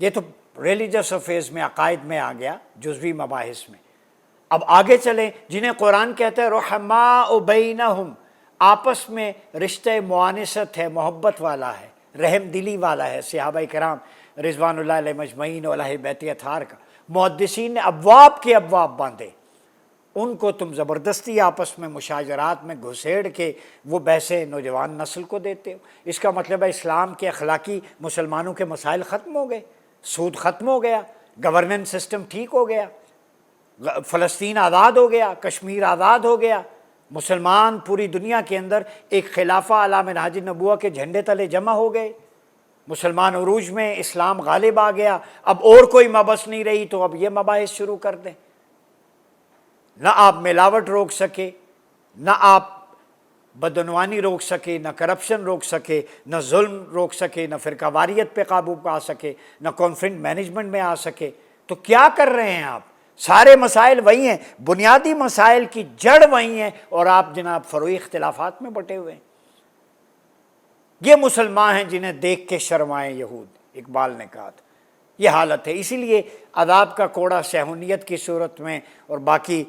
یہ تو religious affairs میں، عقائد میں آ گیا، جزوی مباحث میں۔ اب آگے چلیں، جنہیں قرآن کہتا ہے رحماء بینہم، آپس میں رشتہ معانست ہے، محبت والا ہے، رحم دلی والا ہے، صحابہ کرام رضوان اللہ علیہ مجمعین اور اہل بیت اطہار کا۔ محدثین نے ابواب کے ابواب باندھے، ان کو تم زبردستی آپس میں مشاجرات میں گھسیڑ کے وہ بحثیں نوجوان نسل کو دیتے ہو۔ اس کا مطلب ہے اسلام کے اخلاقی مسلمانوں کے مسائل ختم ہو گئے، سود ختم ہو گیا، گورننس سسٹم ٹھیک ہو گیا، فلسطین آزاد ہو گیا، کشمیر آزاد ہو گیا، مسلمان پوری دنیا کے اندر ایک خلافہ اعلیٰ منہاج نبوہ کے جھنڈے تلے جمع ہو گئے، مسلمان عروج میں اسلام غالب آ گیا۔ اب اور کوئی مبحث نہیں رہی تو اب یہ مباحث شروع کر دیں۔ نہ آپ ملاوٹ روک سکے، نہ آپ بدعنوانی روک سکے، نہ کرپشن روک سکے، نہ ظلم روک سکے، نہ فرقہ واریت پہ قابو پا سکے، نہ کانفلکٹ مینجمنٹ میں آ سکے، تو کیا کر رہے ہیں آپ؟ سارے مسائل وہی ہیں، بنیادی مسائل کی جڑ وہی ہیں، اور آپ جناب فروعی اختلافات میں بٹے ہوئے ہیں۔ یہ مسلمان ہیں جنہیں دیکھ کے شرمائیں یہود، اقبال نے کہا تھا۔ یہ حالت ہے، اسی لیے عذاب کا کوڑا صہیونیت کی صورت میں اور باقی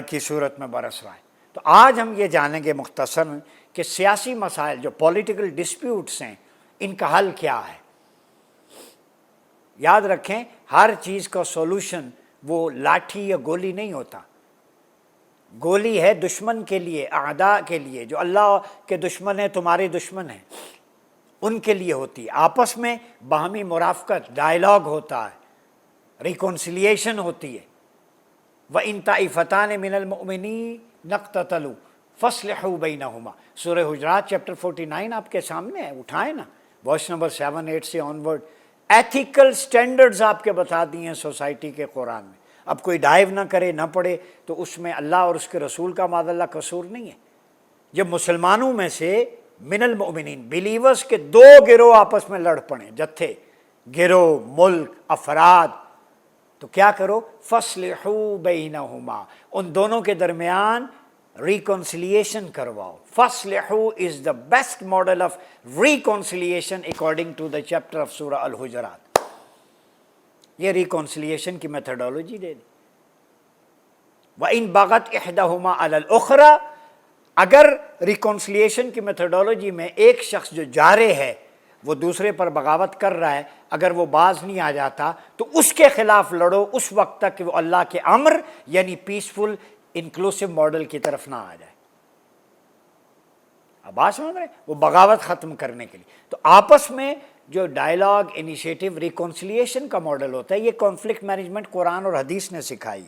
کی صورت میں برس رہا ہے۔ تو آج ہم یہ جانیں گے مختصراً کہ سیاسی مسائل جو پولیٹیکل ڈسپیوٹس ہیں، ان کا حل کیا ہے۔ یاد رکھیں، ہر چیز کا سولوشن وہ لاٹھی یا گولی نہیں ہوتا۔ گولی ہے دشمن کے لیے، اعداء کے لیے، جو اللہ کے دشمن ہیں، تمہارے دشمن ہیں، ان کے لیے ہوتی ہے۔ آپس میں باہمی مرافقت، ڈائلاگ ہوتا ہے، ریکونسلیشن ہوتی ہے۔ وَإِن طَائِفَتَانِ مِنَ الْمُؤْمِنِينَ اقْتَتَلُوا فَاصْلِحُوا بَيْنَهُمَا۔ سورہ حجرات چیپٹر 49 آپ کے سامنے ہے، اٹھائیں نا، ورس نمبر 7 8 سے آنورڈ۔ ایتھیکل سٹینڈرڈز آپ کے بتا دی ہیں سوسائٹی کے قرآن میں۔ اب کوئی ڈائیو نہ کرے، نہ پڑھے، تو اس میں اللہ اور اس کے رسول کا معاذ اللہ قصور نہیں ہے۔ جب مسلمانوں میں سے من المؤمنین، بلیورز کے دو گروہ آپس میں لڑ پڑیں، جتھے، گروہ، ملک، افراد، تو کیا کرو؟ فَاصْلِحُوا بَيْنَهُمَا، ان دونوں کے درمیان reconciliation کرواؤ۔ فَاصْلِحُوا is the best model of reconciliation according to the chapter of سورہ الحجرات۔ یہ ریکنسلیشن کی میتھڈولوجی دے دی۔ وَإِن بَغَتْ إِحْدَاهُمَا عَلَى الْأُخْرَى، اگر ریکنسلیشن کی میتھڈولوجی میں ایک شخص جو جارح ہے وہ دوسرے پر بغاوت کر رہا ہے، اگر وہ باز نہیں آ جاتا تو اس کے خلاف لڑو اس وقت تک کہ وہ اللہ کے امر یعنی پیسفل انکلوسیو ماڈل کی طرف نہ آ جائے۔ اب بات سمجھ رہے ہیں؟ وہ بغاوت ختم کرنے کے لیے تو آپس میں جو ڈائلاگ، انیشیٹو، ریکنسلیشن کا ماڈل ہوتا ہے، یہ کانفلکٹ مینجمنٹ قرآن اور حدیث نے سکھائی۔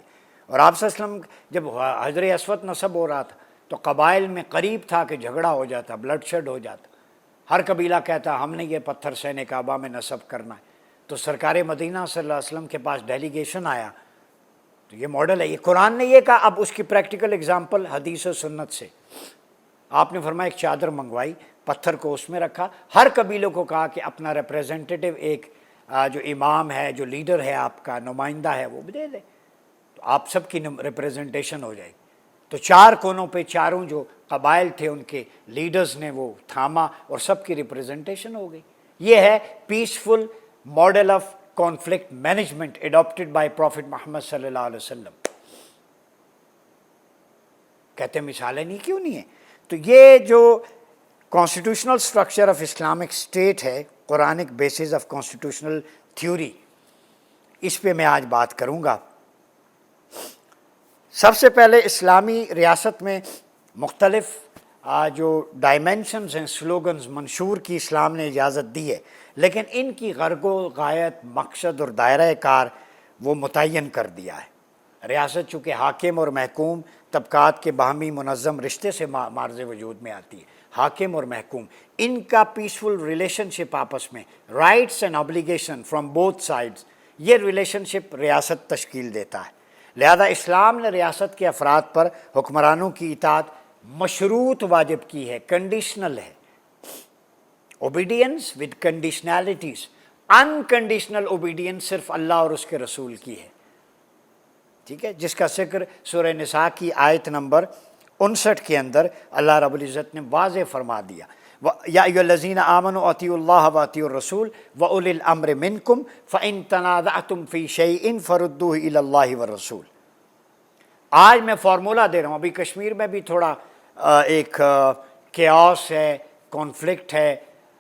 اور آپ صلی اللہ علیہ وسلم جب حجر اسود نصب ہو رہا تھا تو قبائل میں قریب تھا کہ جھگڑا ہو جاتا، بلڈ شیڈ ہو جاتا، ہر قبیلہ کہتا ہم نے یہ پتھر سین کعبہ میں نصب کرنا ہے۔ تو سرکار مدینہ صلی اللہ علیہ وسلم کے پاس ڈیلیگیشن آیا، تو یہ ماڈل ہے، یہ قرآن نے یہ کہا۔ اب اس کی پریکٹیکل اگزامپل حدیث و سنت سے، آپ نے فرمایا ایک چادر منگوائی، پتھر کو اس میں رکھا، ہر قبیلوں کو کہا کہ اپنا ریپریزنٹیٹیو ایک جو امام ہے، جو لیڈر ہے، آپ کا نمائندہ ہے، وہ بھی دے دے، تو آپ سب کی ریپریزنٹیشن ہو جائے گی۔ تو چار کونوں پہ چاروں جو قبائل تھے ان کے لیڈرز نے وہ تھاما اور سب کی ریپریزنٹیشن ہو گئی۔ یہ ہے peaceful model of conflict management adopted by prophet Muhammad صلی اللہ علیہ وسلم۔ کہتے ہیں مثالیں نہیں، کیوں نہیں ہیں؟ تو یہ جو constitutional structure of Islamic state ہے، Quranic bases of constitutional theory, اس پہ میں آج بات کروں گا۔ سب سے پہلے اسلامی ریاست میں مختلف جو ڈائمینشنز ہیں، سلوگنز منشور کی اسلام نے اجازت دی ہے، لیکن ان کی غرض و غایت، مقصد اور دائرہ کار وہ متعین کر دیا ہے۔ ریاست چونکہ حاکم اور محکوم طبقات کے باہمی منظم رشتے سے معرض وجود میں آتی ہے، حاکم اور محکوم، ان کا پیسفل ریلیشن شپ آپس میں، rights and obligation from both sides, یہ ریلیشن شپ ریاست تشکیل دیتا ہے۔ لہذا اسلام نے ریاست کے افراد پر حکمرانوں کی اطاعت مشروط واجب کی ہے، کنڈیشنل ہے۔ Obedience with conditionalities, unconditional obedience صرف اللہ اور اس کے رسول کی ہے، ٹھیک ہے، جس کا ذکر سورہ نساء کی آیت نمبر 59 کے اندر اللہ رب العزت نے واضح فرما دیا۔ یا ایھا الذین آمنوا اطیعوا اللہ واطیعوا الرسول واولی الامر منکم فان تنازعتم فی شیء فردوہ الی اللہ والرسول۔ آج میں فارمولہ دے رہا ہوں، ابھی کشمیر میں بھی تھوڑا ایک کیاس ہے، کانفلکٹ ہے،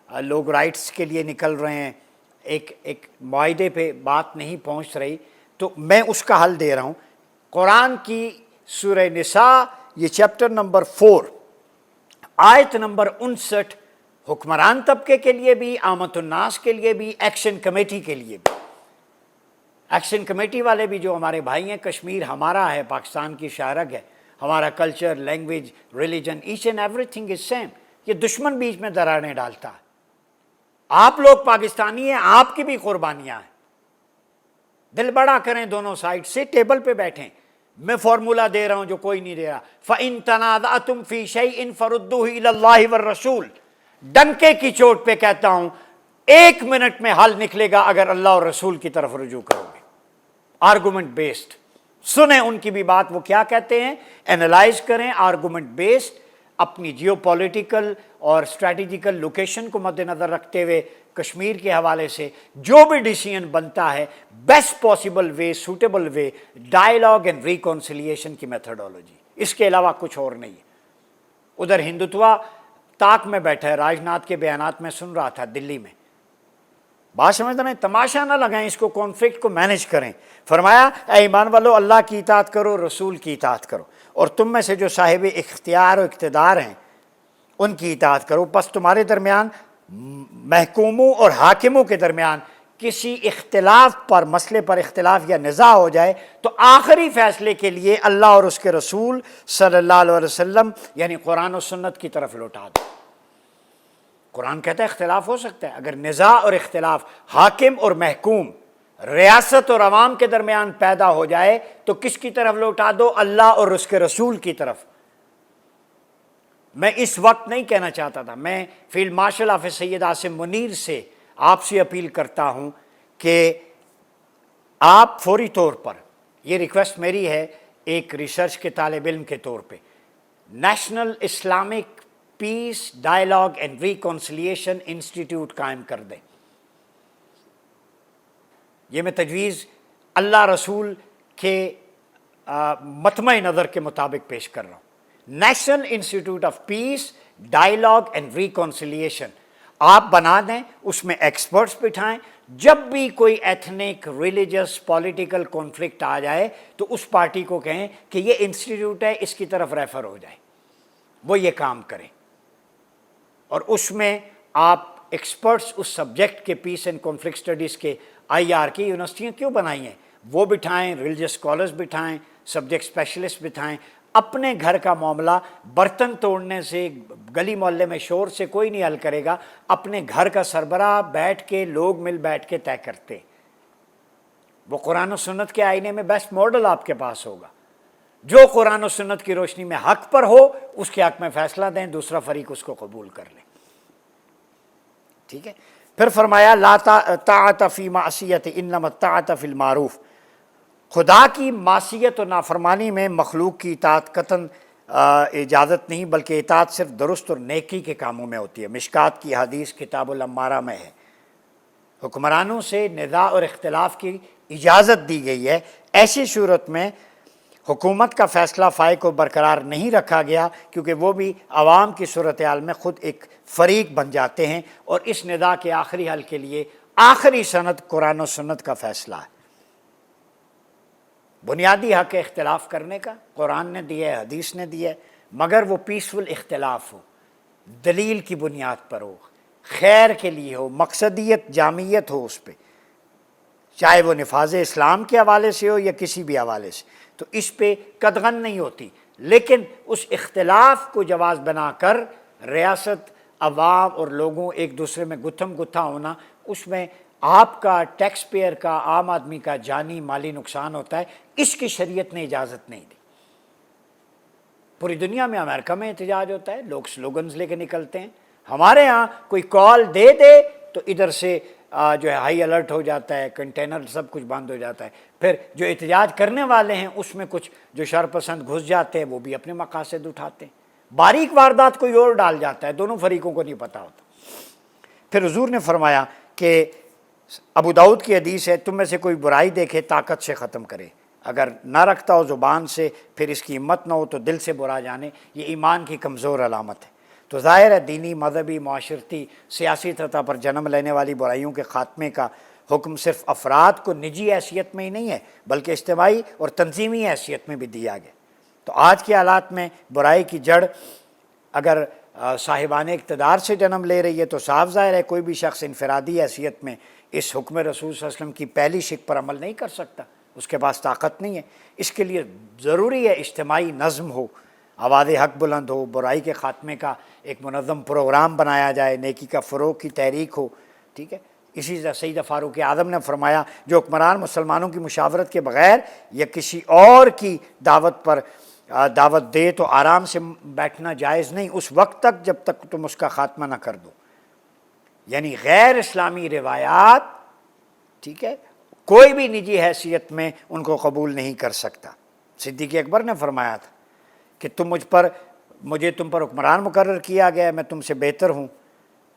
لوگ رائٹس کے لیے نکل رہے ہیں، ایک معاہدے پہ بات نہیں پہنچ رہی، تو میں اس کا حل دے رہا ہوں۔ قرآن کی سورہ نساء یہ چیپٹر نمبر 4 آیت نمبر 59 حکمران طبقے کے لیے بھی، عامۃ الناس کے لیے بھی، ایکشن کمیٹی کے لیے بھی۔ ایکشن کمیٹی والے بھی جو ہمارے بھائی ہیں، کشمیر ہمارا ہے، پاکستان کی شاہرگ ہے، ہمارا culture, language, religion, each and everything is same. یہ دشمن بیچ میں دراڑیں ڈالتا ہے۔ آپ لوگ پاکستانی ہیں، آپ کی بھی قربانیاں ہیں، دل بڑا کریں، دونوں سائڈ سے ٹیبل پہ بیٹھیں۔ میں فارمولہ دے رہا ہوں جو کوئی نہیں دے رہا، فَإِن تَنَازَعْتُمْ فِي شَيْءٍ فَرُدُّوهُ إِلَى اللَّهِ وَالرَّسُولِ۔ ڈنکے کی چوٹ پہ کہتا ہوں، 1 منٹ میں حل نکلے گا اگر اللہ اور رسول کی طرف رجوع کرو گے۔ آرگومنٹ بیسڈ، سنیں ان کی بھی بات، وہ کیا کہتے ہیں، اینالائز کریں، آرگومنٹ بیسڈ، اپنی جیو پولیٹیکل اور اسٹریٹجیکل لوکیشن کو مد نظر رکھتے ہوئے کشمیر کے حوالے سے جو بھی ڈیسیژن بنتا ہے، best possible way, suitable way, dialogue and reconciliation کی میتھڈولوجی، اس کے علاوہ کچھ اور نہیں ہے۔ ادھر ہندوتوا طاق میں بیٹھا ہے، راج ناتھ کے بیانات میں سن رہا تھا دلی میں، بات سمجھ رہے ہیں، تماشا نہ لگائیں، اس کو کانفلکٹ کو مینج کریں۔ فرمایا اے ایمان والو، اللہ کی اطاعت کرو، رسول کی اطاعت کرو، اور تم میں سے جو صاحب اختیار و اقتدار ہیں ان کی اطاعت کرو، پس تمہارے درمیان، محکوموں اور حاکموں کے درمیان کسی اختلاف پر، مسئلے پر اختلاف یا نزاع ہو جائے تو آخری فیصلے کے لیے اللہ اور اس کے رسول صلی اللہ علیہ وسلم یعنی قرآن و سنت کی طرف لوٹا دو۔ قرآن کہتا ہے اختلاف ہو سکتا ہے، اگر نزاع اور اختلاف حاکم اور محکوم، ریاست اور عوام کے درمیان پیدا ہو جائے تو کس کی طرف لوٹا دو؟ اللہ اور اس کے رسول کی طرف۔ میں اس وقت نہیں کہنا چاہتا تھا، میں فیلڈ مارشل حافظ سید عاصم منیر سے آپ سے اپیل کرتا ہوں کہ آپ فوری طور پر، یہ ریکویسٹ میری ہے ایک ریسرچ کے طالب علم کے طور پہ، national Islamic peace dialogue and reconciliation institute قائم کر دیں۔ یہ میں تجویز اللہ رسول کے مطمع نظر کے مطابق پیش کر رہا ہوں۔ National institute of peace dialogue and reconciliation آپ بنا دیں، اس میں ایکسپرٹس بٹھائیں، جب بھی کوئی ایتھنک، ریلیجس، پولیٹیکل کانفلکٹ آ جائے تو اس پارٹی کو کہیں کہ یہ انسٹیٹیوٹ ہے، اس کی طرف ریفر ہو جائے، وہ یہ کام کریں، اور اس میں آپ ایکسپرٹس اس سبجیکٹ کے، پیس اینڈ کانفلکٹ اسٹڈیز کے، IR کی یونیورسٹیاں کیوں بنائی ہیں، وہ بٹھائیں، ریلیجس اسکالرس بٹھائیں، سبجیکٹ اسپیشلسٹ بٹھائیں۔ اپنے گھر کا معاملہ برتن توڑنے سے، گلی محلے میں شور سے کوئی نہیں حل کرے گا، اپنے گھر کا سربراہ بیٹھ کے، لوگ مل بیٹھ کے طے کرتے، وہ قرآن و سنت کے آئینے میں بیسٹ ماڈل آپ کے پاس ہوگا۔ جو قرآن و سنت کی روشنی میں حق پر ہو اس کے حق میں فیصلہ دیں، دوسرا فریق اس کو قبول کر لے، ٹھیک ہے۔ پھر فرمایا لا طاعت فی معصیت انما الطاعت فی المعروف، خدا کی معصیت و نافرمانی میں مخلوق کی اطاعت قطعاً اجازت نہیں، بلکہ اطاعت صرف درست اور نیکی کے کاموں میں ہوتی ہے۔ مشکات کی حدیث کتاب الامارہ میں ہے، حکمرانوں سے نزاع اور اختلاف کی اجازت دی گئی ہے، ایسی صورت میں حکومت کا فیصلہ فائق کو برقرار نہیں رکھا گیا، کیونکہ وہ بھی عوام کی صورتحال میں خود ایک فریق بن جاتے ہیں، اور اس نزاع کے آخری حل کے لیے آخری سند قرآن و سنت کا فیصلہ ہے۔ بنیادی حق اختلاف کرنے کا قرآن نے دیا ہے، حدیث نے دیا ہے، مگر وہ پیسفل اختلاف ہو، دلیل کی بنیاد پر ہو، خیر کے لیے ہو، مقصدیت، جامعیت ہو اس پہ، چاہے وہ نفاذ اسلام کے حوالے سے ہو یا کسی بھی حوالے سے، تو اس پہ قدغن نہیں ہوتی۔ لیکن اس اختلاف کو جواز بنا کر ریاست، عوام اور لوگوں ایک دوسرے میں گتھم گتھا ہونا، اس میں آپ کا، ٹیکس پیئر کا، عام آدمی کا جانی مالی نقصان ہوتا ہے، اس کی شریعت نے اجازت نہیں دی۔ پوری دنیا میں، امریکہ میں احتجاج ہوتا ہے، لوگ سلوگنز لے کے نکلتے ہیں، ہمارے ہاں کوئی کال دے دے تو ادھر سے جو ہے ہائی الرٹ ہو جاتا ہے، کنٹینر سب کچھ بند ہو جاتا ہے، پھر جو احتجاج کرنے والے ہیں اس میں کچھ جو شر پسند گھس جاتے ہیں وہ بھی اپنے مقاصد اٹھاتے ہیں۔ باریک واردات کوئی اور ڈال جاتا ہے، دونوں فریقوں کو نہیں پتہ ہوتا۔ پھر حضور نے فرمایا کہ ابو داؤد کی حدیث ہے، تم میں سے کوئی برائی دیکھے طاقت سے ختم کرے، اگر نہ رکھتا ہو زبان سے پھر اس کی ہمت نہ ہو تو دل سے برا جانے، یہ ایمان کی کمزور علامت ہے۔ تو ظاہر ہے دینی، مذہبی، معاشرتی، سیاسی سطح پر جنم لینے والی برائیوں کے خاتمے کا حکم صرف افراد کو نجی حیثیت میں ہی نہیں ہے بلکہ اجتماعی اور تنظیمی حیثیت میں بھی دیا گیا۔ تو آج کے حالات میں برائی کی جڑ اگر صاحبان اقتدار سے جنم لے رہی ہے تو صاف ظاہر ہے کوئی بھی شخص انفرادی حیثیت میں اس حکم رسول صلی اللہ علیہ وسلم کی پہلی شک پر عمل نہیں کر سکتا، اس کے پاس طاقت نہیں ہے۔ اس کے لیے ضروری ہے اجتماعی نظم ہو، آواز حق بلند ہو، برائی کے خاتمے کا ایک منظم پروگرام بنایا جائے، نیکی کا فروغ کی تحریک ہو، ٹھیک ہے۔ اسی طرح سیدہ فاروق اعظم نے فرمایا جو حکمران مسلمانوں کی مشاورت کے بغیر یا کسی اور کی دعوت دے تو آرام سے بیٹھنا جائز نہیں اس وقت تک جب تک تم اس کا خاتمہ نہ کر دو۔ یعنی غیر اسلامی روایات، ٹھیک ہے، کوئی بھی نجی حیثیت میں ان کو قبول نہیں کر سکتا۔ صدیق اکبر نے فرمایا تھا کہ مجھے تم پر حکمران مقرر کیا گیا ہے، میں تم سے بہتر ہوں،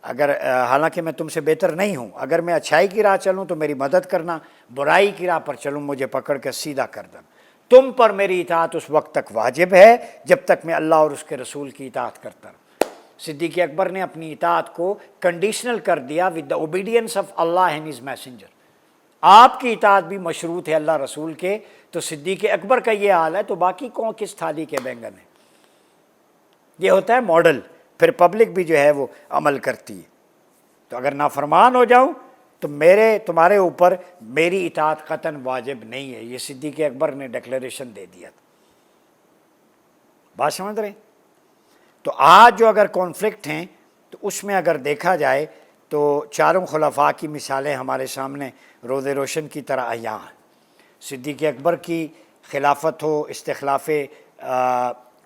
حالانکہ میں تم سے بہتر نہیں ہوں، اگر میں اچھائی کی راہ چلوں تو میری مدد کرنا، برائی کی راہ پر چلوں مجھے پکڑ کے سیدھا کر دینا۔ تم پر میری اطاعت اس وقت تک واجب ہے جب تک میں اللہ اور اس کے رسول کی اطاعت کرتا رہوں۔ صدیق اکبر نے اپنی اطاعت کو کنڈیشنل کر دیا with the obedience of Allah and his messenger. آپ کی اطاعت بھی مشروط ہے اللہ رسول کے، تو صدیق اکبر کا یہ حال ہے تو باقی کون کس تھالی کے بینگن ہیں؟ یہ ہوتا ہے ماڈل، پھر پبلک بھی جو ہے وہ عمل کرتی ہے۔ تو اگر نافرمان ہو جاؤں تو تمہارے اوپر میری اطاعت قطعاً واجب نہیں ہے، یہ صدیق اکبر نے ڈکلیریشن دے دیا تھا۔ بات سمجھ رہے ہیں؟ تو آج جو اگر کانفلکٹ ہیں تو اس میں اگر دیکھا جائے تو چاروں خلفاء کی مثالیں ہمارے سامنے روز روشن کی طرح عیاں ہیں۔ صدیق اکبر کی خلافت ہو، استخلاف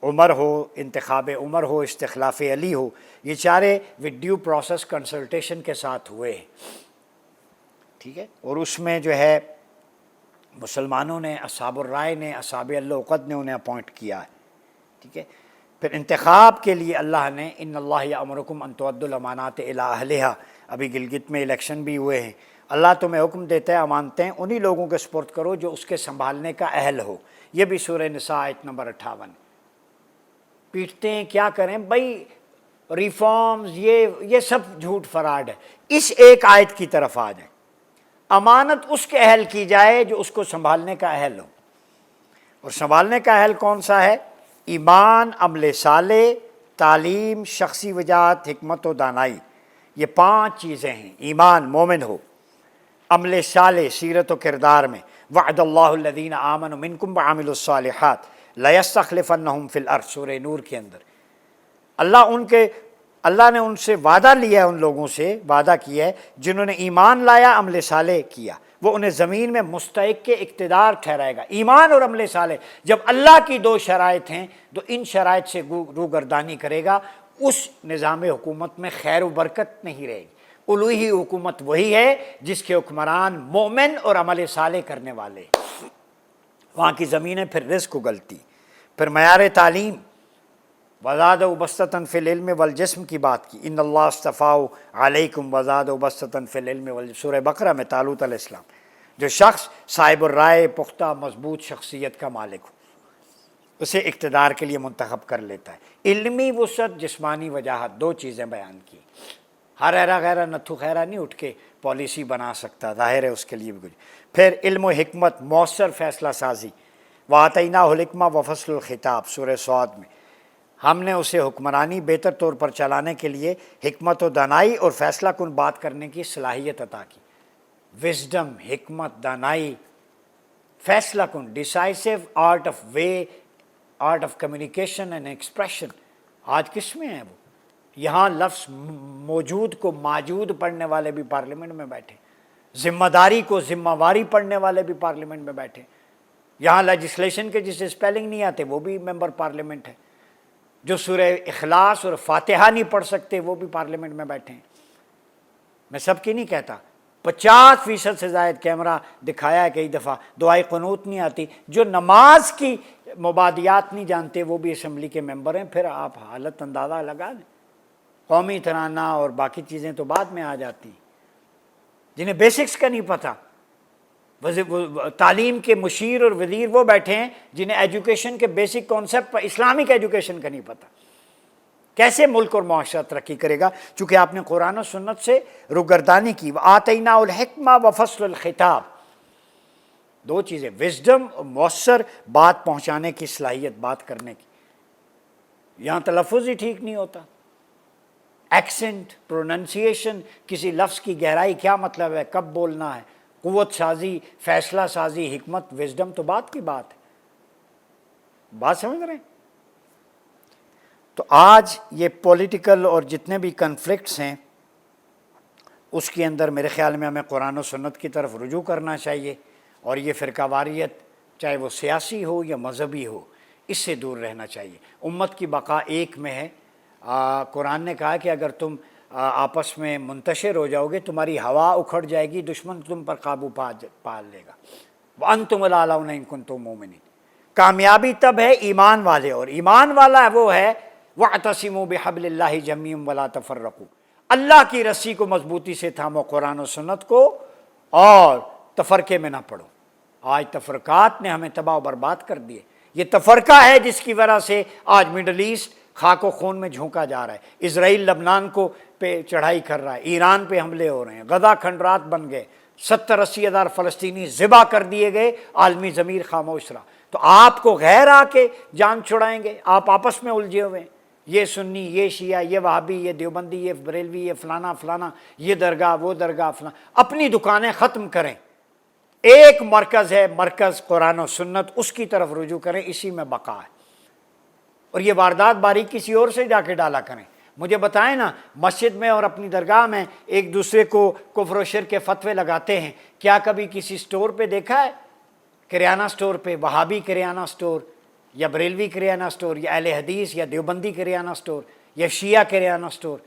عمر ہو، انتخاب عمر ہو، استخلاف علی ہو، یہ چارے ود ڈیو پروسیس کنسلٹیشن کے ساتھ ہوئے ہیں، ٹھیک ہے۔ اور اس میں جو ہے مسلمانوں نے، اصحاب الرائے نے، اصحاب العقد نے انہیں اپوائنٹ کیا ہے، ٹھیک ہے۔ پھر انتخاب کے لیے اللہ نے ان اللہ یامرکم ان تؤدوا الامانات الی اہلھا، ابھی گلگت میں الیکشن بھی ہوئے ہیں، اللہ تمہیں حکم دیتا ہے امانتیں انہی لوگوں کے سپرد کرو جو اس کے سنبھالنے کا اہل ہو۔ یہ بھی سورہ نساء آیت نمبر 58۔ پیٹتے ہیں، کیا کریں بھائی، ریفارمز، یہ سب جھوٹ فراڈ ہے۔ اس ایک آیت کی طرف آ جائیں، امانت اس کے اہل کی جائے جو اس کو سنبھالنے کا اہل ہو، اور سنبھالنے کا اہل کون سا ہے؟ ایمان، عمل صالح، تعلیم، شخصی وجاہت، حکمت و دانائی، یہ 5 چیزیں ہیں۔ ایمان، مومن ہو، عمل صالح، سیرت و کردار میں، وعد اللہ الذین آمنوا منکم وعملوا الصالحات لیستخلفنہم فی الارض، سورہ نور کے اندر اللہ نے ان سے وعدہ لیا ہے، ان لوگوں سے وعدہ کیا ہے جنہوں نے ایمان لایا، عمل صالح کیا، وہ انہیں زمین میں مستحق کے اقتدار ٹھہرائے گا۔ ایمان اور عمل صالح، جب اللہ کی 2 شرائط ہیں تو ان شرائط سے روگردانی کرے گا، اس نظام حکومت میں خیر و برکت نہیں رہے گی۔ الوہی حکومت وہی ہے جس کے حکمران مومن اور عمل صالح کرنے والے، وہاں کی زمینیں پھر رزق اگلتی۔ پھر معیار تعلیم، وزادہ بسطۃ فی العلم والجسم کی بات کی، ان اللہ اصطفیٰ علیکم وزادہ بسطۃ فی العلم والجسم، سورہ بقرہ میں طالوت علیہ السلام۔ جو شخص صاحب الرائے، پختہ مضبوط شخصیت کا مالک ہو، اسے اقتدار کے لیے منتخب کر لیتا ہے۔ علمی وسعت، جسمانی وجاہت، 2 چیزیں بیان کی۔ ہر ایرا غیرہ نتھو خیرہ نہیں اٹھ کے پالیسی بنا سکتا، ظاہر ہے اس کے لیے بھی کچھ۔ پھر علم و حکمت، مؤثر فیصلہ سازی، وَآتَيْنَاهُ الْحِكْمَةَ وَفَصْلَ الْخِطَابِ، سورہ صاد میں ہم نے اسے حکمرانی بہتر طور پر چلانے کے لیے حکمت و دانائی اور فیصلہ کن بات کرنے کی صلاحیت عطا کی۔ وزڈم، حکمت، دانائی، فیصلہ کن، ڈیسائسو art of communication and expression, آج کس میں ہے وہ؟ یہاں لفظ موجود کو ماجود پڑھنے والے بھی پارلیمنٹ میں بیٹھے، ذمہ داری کو ذمہ واری پڑھنے والے بھی پارلیمنٹ میں بیٹھے، یہاں لیجسلیشن کے جسے اسپیلنگ نہیں آتے وہ بھی ممبر پارلیمنٹ ہے، جو سورہ اخلاص اور فاتحہ نہیں پڑھ سکتے وہ بھی پارلیمنٹ میں بیٹھے ہیں۔ میں سب کی نہیں کہتا، 50% سے زائد کیمرہ دکھایا ہے کئی دفعہ، دعائے قنوت نہیں آتی، جو نماز کی مبادیات نہیں جانتے وہ بھی اسمبلی کے ممبر ہیں، پھر آپ حالت اندازہ لگا لیں۔ قومی ترانہ اور باقی چیزیں تو بعد میں آ جاتی ہیں، جنہیں بیسکس کا نہیں پتہ۔ تعلیم کے مشیر اور وزیر وہ بیٹھے ہیں جنہیں ایجوکیشن کے بیسک کانسیپٹ پر، اسلامک ایجوکیشن کا نہیں پتہ۔ کیسے ملک اور معاشرہ ترقی کرے گا؟ چونکہ آپ نے قرآن و سنت سے روگردانی کی۔ وَآتَيْنَاهُ الْحِكْمَةَ وَفَصْلَ الْخِطَابِ، دو چیزیں، وزڈم اور مؤثر بات پہنچانے کی صلاحیت، بات کرنے کی۔ یہاں تلفظ ہی ٹھیک نہیں ہوتا، ایکسنٹ، پروننسیشن، کسی لفظ کی گہرائی، کیا مطلب ہے، کب بولنا ہے، قوت سازی، فیصلہ سازی، حکمت، وزڈم تو بات کی بات ہے۔ بات سمجھ رہے ہیں؟ تو آج یہ پولیٹیکل اور جتنے بھی کنفلکٹس ہیں اس کے اندر میرے خیال میں ہمیں قرآن و سنت کی طرف رجوع کرنا چاہیے، اور یہ فرقہ واریت چاہے وہ سیاسی ہو یا مذہبی ہو، اس سے دور رہنا چاہیے۔ امت کی بقا ایک میں ہے۔ قرآن نے کہا کہ اگر تم آپس میں منتشر ہو جاؤ گے، تمہاری ہوا اکھڑ جائے گی، دشمن تم پر قابو پا لے گا۔ وَأَنْتُمُ الْأَعْلَوْنَ إِن كُنتُم مُؤْمِنِينَ۔ کامیابی تب ہے ایمان والے، اور ایمان والا وہ ہے وَاعْتَصِمُوا بِحَبْلِ اللَّهِ جَمِيعًا وَلَا تَفَرَّقُوا، اللہ کی رسی کو مضبوطی سے تھامو، قرآن و سنت کو، اور تفرقے میں نہ پڑو۔ آج تفرقات نے ہمیں تباہ و برباد کر دیے۔ یہ تفرقہ ہے جس کی وجہ سے آج مڈل ایسٹ خاک و خون میں جھونکا جا رہا ہے۔ اسرائیل لبنان کو پہ چڑھائی کر رہا ہے، ایران پہ حملے ہو رہے ہیں، غزہ کھنڈرات بن گئے، 70-80 ہزار فلسطینی ذبح کر دیے گئے، عالمی ضمیر خاموش رہا۔ تو آپ کو غیر آ کے جان چھڑائیں گے؟ آپ آپس میں الجھے ہوئے ہیں، یہ سنی، یہ شیعہ، یہ وہابی، یہ دیوبندی، یہ بریلوی، یہ فلانا فلانا، یہ درگاہ، وہ درگاہ، فلانا۔ اپنی دکانیں ختم کریں، ایک مرکز ہے، مرکز قرآن و سنت، اس کی طرف رجوع کریں، اسی میں بقا ہے۔ اور یہ واردات باریک کسی اور سے جا کے ڈالا کریں۔ مجھے بتائیں نا، مسجد میں اور اپنی درگاہ میں ایک دوسرے کو کفر و شرک کے فتوے لگاتے ہیں، کیا کبھی کسی سٹور پہ دیکھا ہے، کریانہ سٹور پہ، وہابی کریانہ سٹور یا بریلوی کریانہ سٹور یا اہل حدیث یا دیوبندی کریانہ سٹور یا شیعہ کریانہ سٹور؟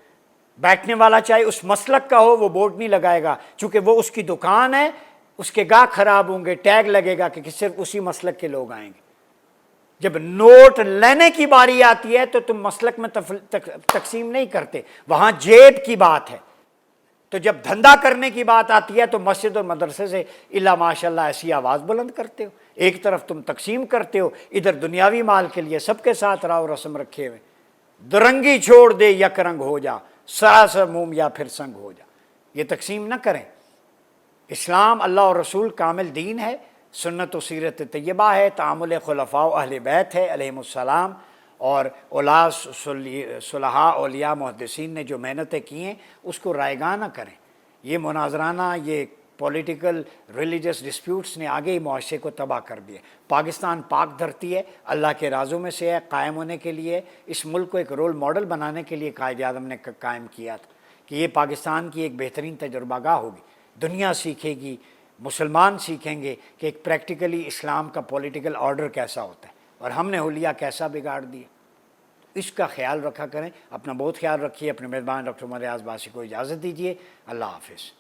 بیٹھنے والا چاہے اس مسلک کا ہو، وہ بورڈ نہیں لگائے گا، چونکہ وہ اس کی دکان ہے، اس کے گاہک خراب ہوں گے، ٹیگ لگے گا کہ صرف اسی مسلک کے لوگ آئیں گے۔ جب نوٹ لینے کی باری آتی ہے تو تم مسلک میں تقسیم نہیں کرتے، وہاں جیب کی بات ہے۔ تو جب دھندا کرنے کی بات آتی ہے تو مسجد اور مدرسے سے الا ماشاء اللہ ایسی آواز بلند کرتے ہو۔ ایک طرف تم تقسیم کرتے ہو، ادھر دنیاوی مال کے لیے سب کے ساتھ راو رسم رکھے ہوئے۔ درنگی چھوڑ دے یک رنگ ہو جا، سراسر موم یا پھر سنگ ہو جا۔ یہ تقسیم نہ کریں۔ اسلام اللہ اور رسول کامل دین ہے، سنت و سیرت طیبہ ہے، تعامل خلفاء و اہل بیت ہے علیہم السلام، اور صلحاء اولیاء محدثین نے جو محنتیں کی ہیں اس کو رائگاں نہ کریں۔ یہ مناظرانہ، یہ پولیٹیکل ریلیجس ڈسپیوٹس نے آگے ہی معاشرے کو تباہ کر دیا۔ پاکستان پاک دھرتی ہے، اللہ کے رازوں میں سے ہے، قائم ہونے کے لیے، اس ملک کو ایک رول ماڈل بنانے کے لیے قائد اعظم نے قائم کیا تھا کہ یہ پاکستان کی ایک بہترین تجربہ گاہ ہوگی۔ دنیا سیکھے گی، مسلمان سیکھیں گے کہ ایک پریکٹیکلی اسلام کا پولیٹیکل آرڈر کیسا ہوتا ہے، اور ہم نے حلیہ کیسا بگاڑ دیا۔ اس کا خیال رکھا کریں۔ اپنا بہت خیال رکھیے۔ اپنے میزبان ڈاکٹر عمر ریاض باسی کو اجازت دیجیے۔ اللہ حافظ۔